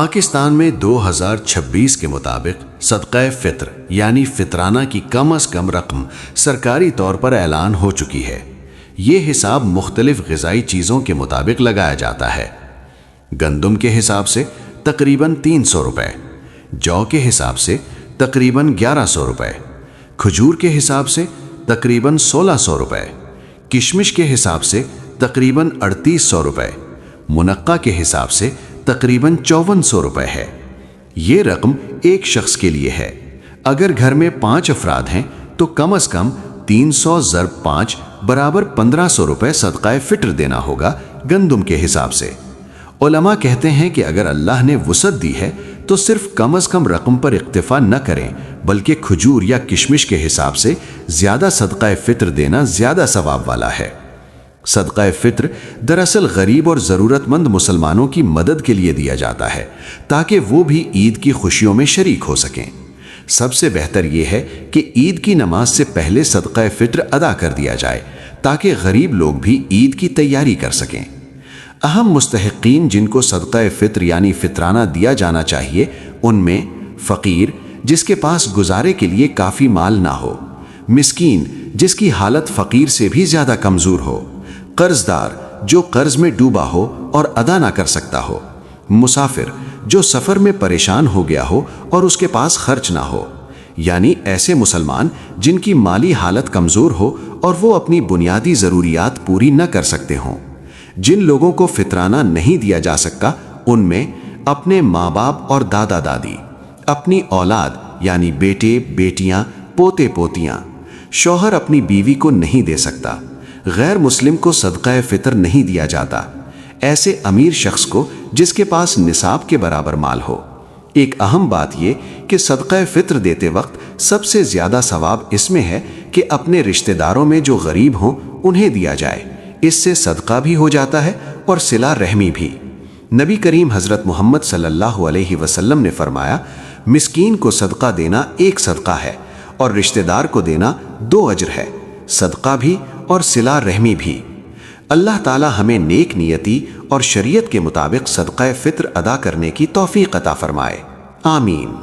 پاکستان میں 2026 کے مطابق صدقہ فطر یعنی فطرانہ کی کم از کم رقم سرکاری طور پر اعلان ہو چکی ہے۔ یہ حساب مختلف غذائی چیزوں کے مطابق لگایا جاتا ہے۔ گندم کے حساب سے تقریباً 300 روپے، جو کے حساب سے تقریباً 1100 روپے، کھجور کے حساب سے تقریباً 1600 روپے، کشمش کے حساب سے تقریباً 3800 روپے، منقع کے حساب سے تقریباً 5400 روپے ہے۔ یہ رقم ایک شخص کے لیے ہے۔ اگر گھر میں 5 افراد ہیں تو کم از کم 300 ضرب 5 برابر 1500 روپے صدقہ فطر دینا ہوگا گندم کے حساب سے۔ علماء کہتے ہیں کہ اگر اللہ نے وسعت دی ہے تو صرف کم از کم رقم پر اکتفا نہ کریں، بلکہ کھجور یا کشمش کے حساب سے زیادہ صدقہ فطر دینا زیادہ ثواب والا ہے۔ صدقہ فطر دراصل غریب اور ضرورت مند مسلمانوں کی مدد کے لیے دیا جاتا ہے تاکہ وہ بھی عید کی خوشیوں میں شریک ہو سکیں۔ سب سے بہتر یہ ہے کہ عید کی نماز سے پہلے صدقہ فطر ادا کر دیا جائے تاکہ غریب لوگ بھی عید کی تیاری کر سکیں۔ اہم مستحقین جن کو صدقہ فطر یعنی فطرانہ دیا جانا چاہیے ان میں فقیر جس کے پاس گزارے کے لیے کافی مال نہ ہو، مسکین جس کی حالت فقیر سے بھی زیادہ کمزور ہو، قرض دار جو قرض میں ڈوبا ہو اور ادا نہ کر سکتا ہو، مسافر جو سفر میں پریشان ہو گیا ہو اور اس کے پاس خرچ نہ ہو، یعنی ایسے مسلمان جن کی مالی حالت کمزور ہو اور وہ اپنی بنیادی ضروریات پوری نہ کر سکتے ہوں۔ جن لوگوں کو فطرانہ نہیں دیا جا سکتا ان میں اپنے ماں باپ اور دادا دادی، اپنی اولاد یعنی بیٹے بیٹیاں پوتے پوتیاں، شوہر اپنی بیوی کو نہیں دے سکتا، غیر مسلم کو صدقہ فطر نہیں دیا جاتا، ایسے امیر شخص کو جس کے پاس نصاب کے برابر مال ہو۔ ایک اہم بات یہ کہ صدقہ فطر دیتے وقت سب سے زیادہ ثواب اس میں ہے کہ اپنے رشتہ داروں میں جو غریب ہوں انہیں دیا جائے، اس سے صدقہ بھی ہو جاتا ہے اور صلہ رحمی بھی۔ نبی کریم حضرت محمد صلی اللہ علیہ وسلم نے فرمایا، مسکین کو صدقہ دینا ایک صدقہ ہے اور رشتہ دار کو دینا 2 اجر ہے، صدقہ بھی اور صلہ رحمی بھی۔ اللہ تعالی ہمیں نیک نیتی اور شریعت کے مطابق صدقہ فطر ادا کرنے کی توفیق عطا فرمائے، آمین۔